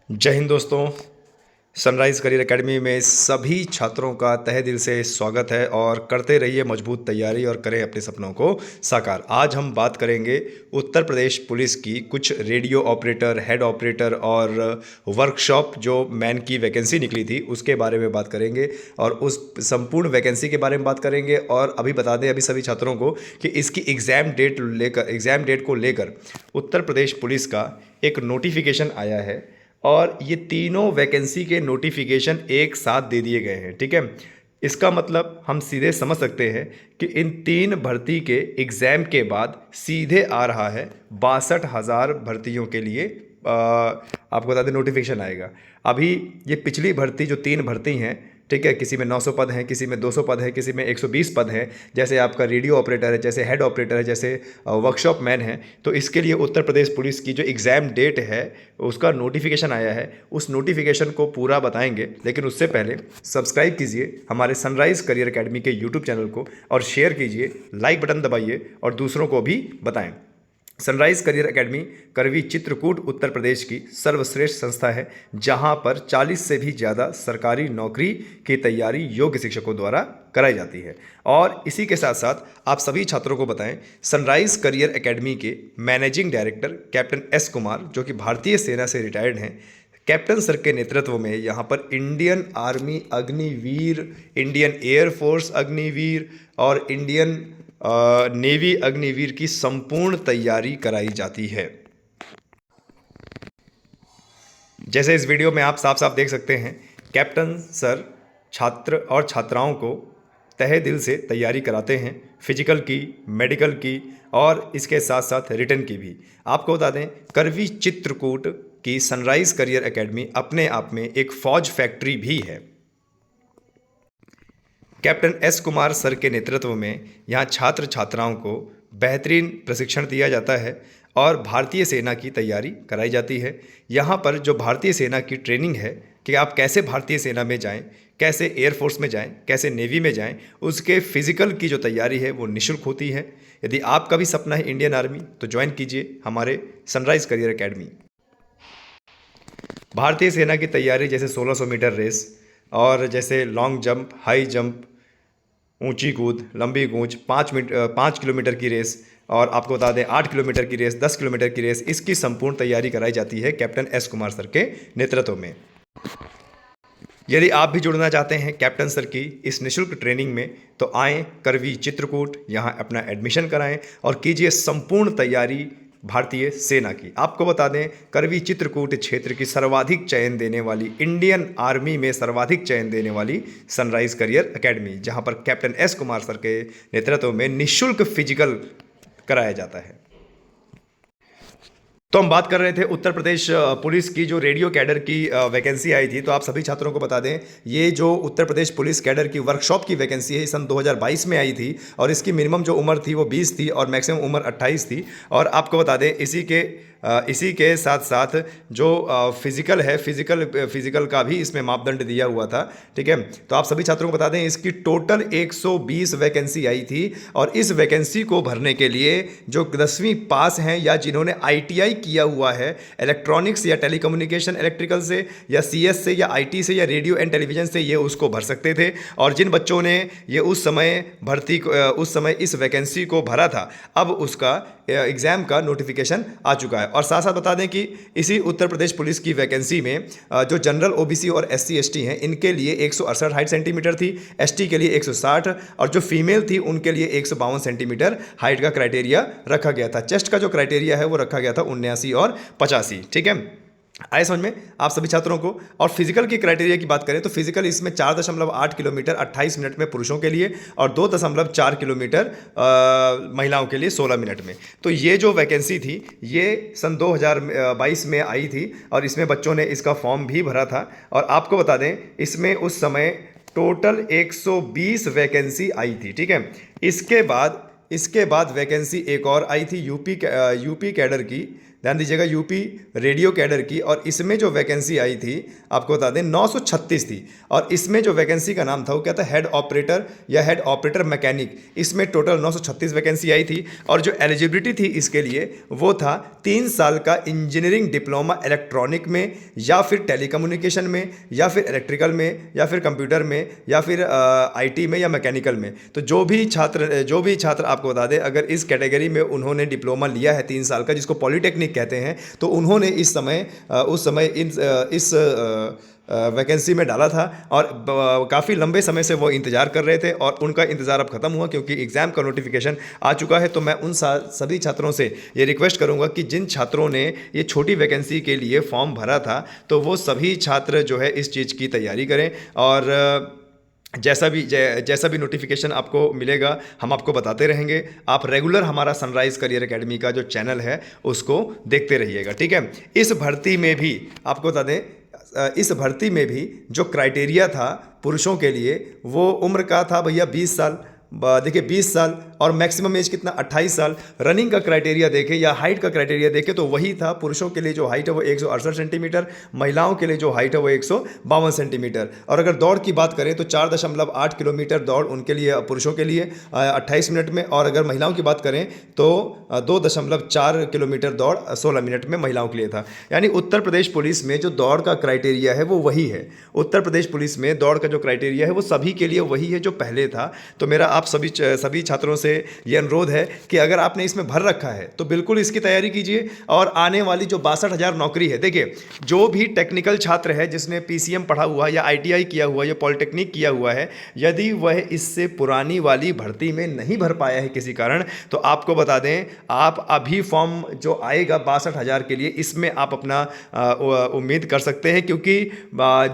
जय हिंद दोस्तों। Sunrise career academy में सभी छात्रों का तहे दिल से स्वागत है और करते रहिए मजबूत तैयारी और करें अपने सपनों को साकार। आज हम बात करेंगे उत्तर प्रदेश पुलिस की कुछ रेडियो ऑपरेटर, हेड ऑपरेटर और वर्कशॉप जो मैन की वैकेंसी निकली थी उसके बारे में बात करेंगे और उस संपूर्ण वैकेंसी के बारे में बात करेंगे। और अभी बता दें अभी सभी छात्रों को कि इसकी एग्ज़ाम डेट को लेकर उत्तर प्रदेश पुलिस का एक नोटिफिकेशन आया है और ये तीनों वैकेंसी के नोटिफिकेशन एक साथ दे दिए गए हैं। ठीक है, इसका मतलब हम सीधे समझ सकते हैं कि इन तीन भर्ती के एग्ज़ाम के बाद सीधे आ रहा है 62,000 भर्तियों के लिए आपको बता दें नोटिफिकेशन आएगा। अभी ये पिछली भर्ती जो तीन भर्ती हैं, ठीक है, किसी में 900 पद हैं, किसी में 200 पद है, किसी में 120 पद हैं, जैसे आपका रेडियो ऑपरेटर है, जैसे हेड ऑपरेटर है, जैसे वर्कशॉप मैन है। तो इसके लिए उत्तर प्रदेश पुलिस की जो एग्ज़ाम डेट है उसका नोटिफिकेशन आया है, उस नोटिफिकेशन को पूरा बताएंगे। लेकिन उससे पहले सब्सक्राइब कीजिए हमारे सनराइज़ करियर एकेडमी के यूट्यूब चैनल को और शेयर कीजिए, लाइक बटन दबाइए और दूसरों को भी बताएं। सनराइज करियर एकेडमी करवी चित्रकूट उत्तर प्रदेश की सर्वश्रेष्ठ संस्था है जहां पर 40 से भी ज़्यादा सरकारी नौकरी की तैयारी योग्य शिक्षकों द्वारा कराई जाती है। और इसी के साथ साथ आप सभी छात्रों को बताएं, सनराइज करियर एकेडमी के managing director captain S Kumar जो कि भारतीय सेना से रिटायर्ड हैं, कैप्टन सर के नेतृत्व में यहाँ पर Indian army Agniveer, Indian air force Agniveer और इंडियन नेवी अग्निवीर की संपूर्ण तैयारी कराई जाती है। जैसे इस वीडियो में आप साफ साफ देख सकते हैं, कैप्टन सर छात्र और छात्राओं को तहे दिल से तैयारी कराते हैं, फिजिकल की, मेडिकल की और इसके साथ साथ रिटन की भी। आपको बता दें, करवी चित्रकूट की सनराइज करियर एकेडमी अपने आप में एक फौज फैक्ट्री भी है। कैप्टन एस कुमार सर के नेतृत्व में यहाँ छात्र छात्राओं को बेहतरीन प्रशिक्षण दिया जाता है और भारतीय सेना की तैयारी कराई जाती है। यहाँ पर जो भारतीय सेना की ट्रेनिंग है कि आप कैसे भारतीय सेना में जाएं, कैसे एयरफोर्स में जाएं, कैसे नेवी में जाएं, उसके फिजिकल की जो तैयारी है वो निःशुल्क होती है। यदि आपका भी सपना है इंडियन आर्मी तो ज्वाइन कीजिए हमारे सनराइज करियर एकेडमी। भारतीय सेना की तैयारी जैसे 1600 मीटर रेस और जैसे लॉन्ग जंप, हाई जंप, ऊंची कूद, लंबी कूद, 5 किलोमीटर की रेस और आपको बता दें 8 किलोमीटर की रेस, 10 किलोमीटर की रेस, इसकी संपूर्ण तैयारी कराई जाती है कैप्टन एस कुमार सर के नेतृत्व में। यदि आप भी जुड़ना चाहते हैं कैप्टन सर की इस निःशुल्क ट्रेनिंग में तो आएँ करवी चित्रकूट, यहाँ अपना एडमिशन कराएं और कीजिए संपूर्ण तैयारी भारतीय सेना की। आपको बता दें, करवी चित्रकूट क्षेत्र की सर्वाधिक चयन देने वाली, इंडियन आर्मी में सर्वाधिक चयन देने वाली सनराइज करियर एकेडमी, जहां पर कैप्टन एस कुमार सर के नेतृत्व में निःशुल्क फिजिकल कराया जाता है। तो हम बात कर रहे थे उत्तर प्रदेश पुलिस की जो रेडियो कैडर की वैकेंसी आई थी। तो आप सभी छात्रों को बता दें, ये जो उत्तर प्रदेश पुलिस कैडर की वर्कशॉप की वैकेंसी है सन 2022 में आई थी और इसकी मिनिमम जो उम्र थी वो 20 थी और मैक्सिमम उम्र 28 थी। और आपको बता दें इसी के साथ साथ जो फिजिकल है, फिजिकल का भी इसमें मापदंड दिया हुआ था। ठीक है, तो आप सभी छात्रों को बता दें इसकी टोटल 120 वैकेंसी आई थी और इस वैकेंसी को भरने के लिए जो 10वीं पास हैं या जिन्होंने ITI किया हुआ है इलेक्ट्रॉनिक्स या टेलीकम्युनिकेशन इलेक्ट्रिकल से या CS से या IT से या रेडियो एंड टेलीविज़न से, ये उसको भर सकते थे। और जिन बच्चों ने ये उस समय इस वैकेंसी को भरा था, अब उसका एग्ज़ाम का नोटिफिकेशन आ चुका है। और साथ साथ बता दें कि इसी उत्तर प्रदेश पुलिस की वैकेंसी में जो जनरल OBC और SC ST हैं इनके लिए 168 हाइट सेंटीमीटर थी, ST के लिए 160 और जो फीमेल थी उनके लिए 152 सेंटीमीटर हाइट का क्राइटेरिया रखा गया था। चेस्ट का जो क्राइटेरिया है वो रखा गया था 79 और 85। ठीक है, आए समझ में आप सभी छात्रों को। और फिजिकल की क्राइटेरिया की बात करें तो फिजिकल इसमें 4.8 किलोमीटर 28 मिनट में पुरुषों के लिए और 2.4 किलोमीटर महिलाओं के लिए 16 मिनट में। तो ये जो वैकेंसी थी ये सन 2022 में आई थी और इसमें बच्चों ने इसका फॉर्म भी भरा था। और आपको बता दें इसमें उस समय टोटल 120 वैकेंसी आई थी। ठीक है, इसके बाद वैकेंसी एक और आई थी यूपी कैडर की, ध्यान दीजिएगा, यूपी रेडियो कैडर की, और इसमें जो वैकेंसी आई थी आपको बता दें 936 थी। और इसमें जो वैकेंसी का नाम था वो क्या था, हेड ऑपरेटर या हेड ऑपरेटर मैकेनिक। इसमें टोटल 936 वैकेंसी आई थी। और जो एलिजिबिलिटी थी इसके लिए वो था 3 साल का इंजीनियरिंग डिप्लोमा इलेक्ट्रॉनिक में, या फिर टेलीकम्युनिकेशन में, या फिर इलेक्ट्रिकल में, या फिर कंप्यूटर में, या फिर आईटी में, या मैकेनिकल में। तो जो भी छात्र आपको बता दें अगर इस कैटेगरी में उन्होंने डिप्लोमा लिया है 3 साल का, जिसको पॉलिटेक्निक कहते हैं, तो उन्होंने उस समय इस वैकेंसी में डाला था। और काफ़ी लंबे समय से वो इंतज़ार कर रहे थे, और उनका इंतज़ार अब ख़त्म हुआ क्योंकि एग्ज़ाम का नोटिफिकेशन आ चुका है। तो मैं उन सभी छात्रों से ये रिक्वेस्ट करूंगा कि जिन छात्रों ने ये छोटी वैकेंसी के लिए फॉर्म भरा था, तो वो सभी छात्र जो है इस चीज़ की तैयारी करें। और जैसा भी नोटिफिकेशन आपको मिलेगा हम आपको बताते रहेंगे। आप रेगुलर हमारा सनराइज़ करियर एकेडमी का जो चैनल है उसको देखते रहिएगा, ठीक है। इस भर्ती में भी आपको बता दें, इस भर्ती में भी जो क्राइटेरिया था पुरुषों के लिए वो उम्र का था भैया 20 साल। देखिए 20 साल, और मैक्सिमम एज कितना 28 साल। रनिंग का क्राइटेरिया देखें या हाइट का क्राइटेरिया देखें तो वही था। पुरुषों के लिए जो हाइट है वो 168 सेंटीमीटर, महिलाओं के लिए जो हाइट है वो 152 सेंटीमीटर। और अगर दौड़ की बात करें तो 4.8 किलोमीटर दौड़ उनके लिए, पुरुषों के लिए 28 मिनट में। और अगर महिलाओं की बात करें तो 2.4 किलोमीटर दौड़ 16 मिनट में महिलाओं के लिए था। यानी उत्तर प्रदेश पुलिस में जो दौड़ का क्राइटेरिया है वो वही है। उत्तर प्रदेश पुलिस में दौड़ का जो क्राइटेरिया है वो सभी के लिए वही है जो पहले था। तो मेरा आप सभी छात्रों से ये अनुरोध है कि अगर आपने इसमें भर रखा है तो बिल्कुल इसकी तैयारी कीजिए। और आने वाली जो 62,000 नौकरी है, देखिए जो भी टेक्निकल छात्र है जिसने पीसीएम पढ़ा हुआ या आईटीआई किया हुआ या पॉलिटेक्निक किया हुआ है, यदि वह इससे पुरानी वाली भर्ती में नहीं भर पाया है किसी कारण, तो आपको बता दें आप अभी फॉर्म जो आएगा 62,000 के लिए, इसमें आप अपना उम्मीद कर सकते हैं। क्योंकि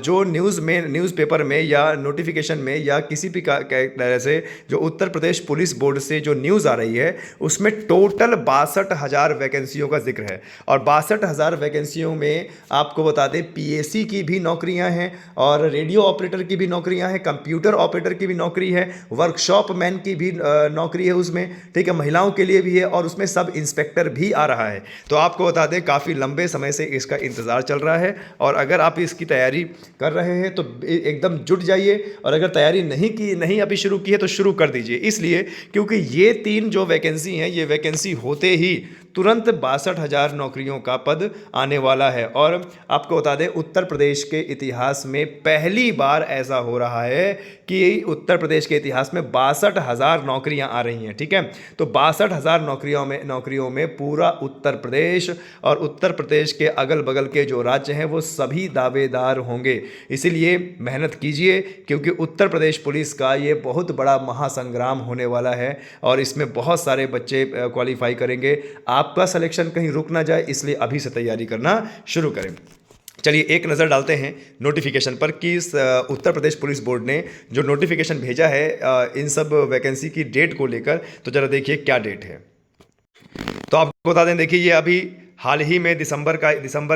जो न्यूज़पेपर में या नोटिफिकेशन में या किसी भी तरह से जो उत्तर प्रदेश पुलिस बोर्ड से जो न्यूज़ आ रही है उसमें टोटल 62,000 वैकेंसियों का जिक्र है। और 62,000 वैकेंसियों में आपको बता दें पीएसी की भी नौकरियां हैं, और रेडियो ऑपरेटर की भी नौकरियां हैं, कंप्यूटर ऑपरेटर की भी नौकरी है, वर्कशॉप मैन की भी नौकरी है उसमें, ठीक है, महिलाओं के लिए भी है, और उसमें सब इंस्पेक्टर भी आ रहा है। तो आपको बता दें काफ़ी लंबे समय से इसका इंतज़ार चल रहा है। और अगर आप इसकी तैयारी कर रहे हैं तो एकदम जुट जाइए, और अगर तैयारी नहीं अभी शुरू की है तो शुरू कर दीजिए। इसलिए क्योंकि ये 3 जो वैकेंसी हैं, ये वैकेंसी होते ही तुरंत 62,000 नौकरियों का पद आने वाला है। और आपको बता दें उत्तर प्रदेश के इतिहास में पहली बार ऐसा हो रहा है कि उत्तर प्रदेश के इतिहास में 62,000 नौकरियां आ रही हैं, ठीक है। तो 62,000 नौकरियों में पूरा उत्तर प्रदेश और उत्तर प्रदेश के अगल बगल के जो राज्य हैं वो सभी दावेदार होंगे। इसीलिए मेहनत कीजिए, क्योंकि उत्तर प्रदेश पुलिस का ये बहुत बड़ा महासंग्राम होने वाला है, और इसमें बहुत सारे बच्चे क्वालिफाई करेंगे। आपका सिलेक्शन कहीं रुक ना जाए, इसलिए अभी से तैयारी करना शुरू करें। चलिए एक नज़र डालते हैं नोटिफिकेशन पर कि उत्तर प्रदेश पुलिस बोर्ड ने जो नोटिफिकेशन भेजा है इन सब वैकेंसी की डेट को लेकर, तो ज़रा देखिए क्या डेट है। तो आपको बता दें, देखिए ये अभी हाल ही में दिसंबर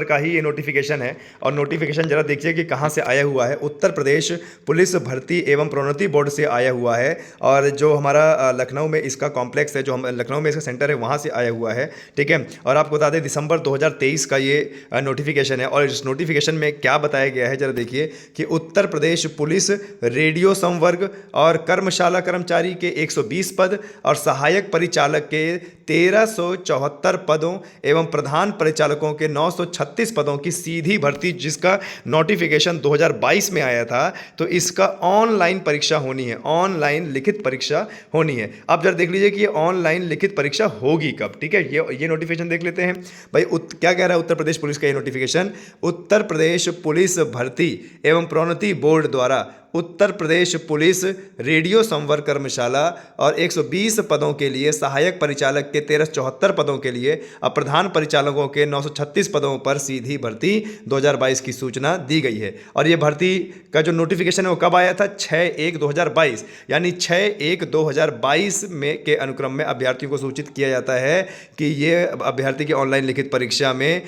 का ही ये नोटिफिकेशन है। और नोटिफिकेशन जरा देखिए कि कहाँ से आया हुआ है। उत्तर प्रदेश पुलिस भर्ती एवं प्रोन्नति बोर्ड से आया हुआ है, और जो हमारा लखनऊ में इसका कॉम्प्लेक्स है, जो हम लखनऊ में इसका सेंटर है, वहाँ से आया हुआ है, ठीक है। और आपको बता दें दिसंबर 2023 का ये नोटिफिकेशन है। और इस नोटिफिकेशन में क्या बताया गया है, जरा देखिए कि उत्तर प्रदेश पुलिस रेडियो संवर्ग और कर्मशाला कर्मचारी के 120 पद और सहायक परिचालक के 1374 पदों एवं प्रधान परिचालकों के 936 पदों की सीधी भर्ती, जिसका नोटिफिकेशन 2022 में आया था। तो इसका ऑनलाइन परीक्षा होनी है, ऑनलाइन लिखित परीक्षा होनी है। अब जरा देख लीजिए कि ये ऑनलाइन लिखित परीक्षा होगी कब, ठीक है। ये नोटिफिकेशन देख लेते हैं भाई। क्या कह रहा है उत्तर प्रदेश पुलिस का ये नोटिफिकेशन? उत्तर प्रदेश पुलिस भर्ती एवं प्रोन्नति बोर्ड द्वारा उत्तर प्रदेश पुलिस रेडियो संवर्ग कर्मशाला और 120 पदों के लिए, सहायक परिचालक के 1374 पदों के लिए और प्रधान परिचालकों के 936 पदों पर सीधी भर्ती 2022 की सूचना दी गई है। और ये भर्ती का जो नोटिफिकेशन है वो कब आया था? 6/1/2022, यानी 6/1/2022 में के अनुक्रम में अभ्यर्थियों को सूचित किया जाता है कि ये अभ्यर्थी की ऑनलाइन लिखित परीक्षा में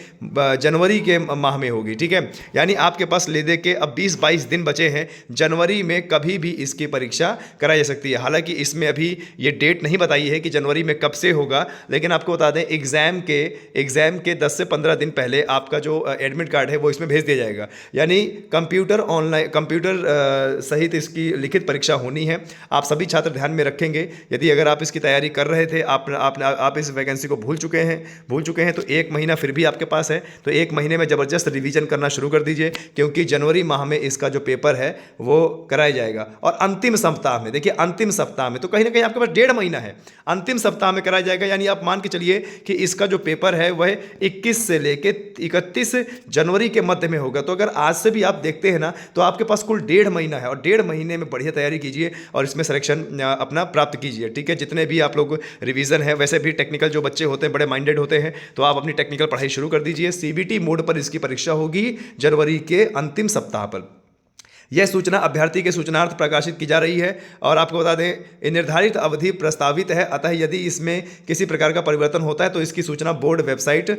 जनवरी के माह में होगी, ठीक है। यानी आपके पास ले दे के अब 20-22 दिन बचे हैं। जनवरी में कभी भी इसकी परीक्षा कराई जा सकती है। हालांकि इसमें अभी ये डेट नहीं बताई है कि जनवरी में कब से होगा, लेकिन आपको बता दें एग्ज़ाम के 10 से 15 दिन पहले आपका जो एडमिट कार्ड है वो इसमें भेज दिया जाएगा। यानी कंप्यूटर सहित इसकी लिखित परीक्षा होनी है। आप सभी छात्र ध्यान में रखेंगे, यदि अगर आप इसकी तैयारी कर रहे थे, आप इस वैकेंसी को भूल चुके हैं तो 1 महीना फिर भी आपके पास है, तो 1 महीने में ज़बरदस्त रिवीजन करना शुरू कर दीजिए, क्योंकि जनवरी माह में इसका जो पेपर है वो कराया जाएगा। और अंतिम सप्ताह में, देखिए अंतिम सप्ताह में, तो कहीं ना कहीं आपके पास 1.5 महीना है, अंतिम सप्ताह में कराया जाएगा। यानी आप मान के चलिए कि इसका जो पेपर है वह 21 से लेके 31 जनवरी के मध्य में होगा। तो अगर आज से भी आप देखते हैं ना, तो आपके पास कुल 1.5 महीना है, और 1.5 महीने में बढ़िया तैयारी कीजिए और इसमें सिलेक्शन अपना प्राप्त कीजिए। ठीक है, जितने भी आप लोग रिवीजन है, वैसे भी टेक्निकल जो बच्चे होते हैं बड़े माइंडेड होते हैं, तो आप अपनी टेक्निकल पढ़ाई शुरू कर दीजिए। सीबीटी मोड पर इसकी परीक्षा होगी जनवरी के अंतिम सप्ताह पर। यह सूचना अभ्यर्थी के सूचनार्थ प्रकाशित की जा रही है, और आपको बता दें ये निर्धारित अवधि प्रस्तावित है, अतः यदि इसमें किसी प्रकार का परिवर्तन होता है तो इसकी सूचना बोर्ड वेबसाइट,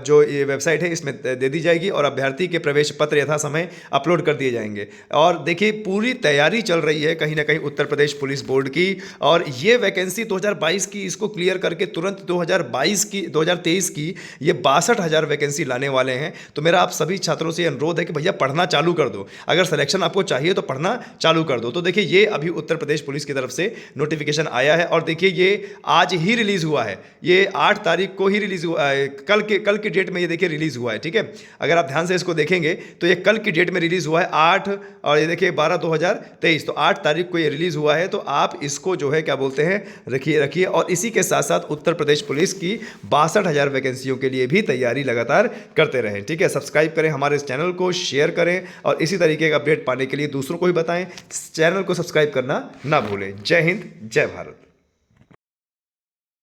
जो ये वेबसाइट है, इसमें दे दी जाएगी और अभ्यर्थी के प्रवेश पत्र यथा समय अपलोड कर दिए जाएंगे। और देखिए पूरी तैयारी चल रही है कहीं ना कहीं उत्तर प्रदेश पुलिस बोर्ड की, और ये वैकेंसी 2022 की, इसको क्लियर करके तुरंत 2023 की ये 62,000 वैकेंसी लाने वाले हैं। तो मेरा आप सभी छात्रों से अनुरोध है कि भैया पढ़ना चालू कर दो, अगर सिलेक्शन आपको चाहिए तो पढ़ना चालू कर दो। तो देखिए ये अभी उत्तर प्रदेश पुलिस की तरफ से नोटिफिकेशन आया है, और देखिए ये आज ही रिलीज हुआ है, ये 8 तारीख को ही रिलीज हुआ है, कल की डेट में ये देखिए रिलीज हुआ है। ठीक है, अगर आप ध्यान से इसको देखेंगे तो ये कल की डेट में रिलीज हुआ है 8 और ये देखिए 12/2023, तो 8 तारीख को ये रिलीज हुआ है। तो आप इसको जो है क्या बोलते हैं रखिए, और इसी के साथ साथ उत्तर प्रदेश पुलिस की 62,000 वैकेंसियों के लिए भी तैयारी लगातार करते रहें। ठीक है, सब्सक्राइब करें हमारे इस चैनल को, शेयर करें, और इसी तरीके का अपडेट पाने के लिए दूसरों को भी बताएं। चैनल को सब्सक्राइब करना ना भूलें। जय हिंद, जय भारत।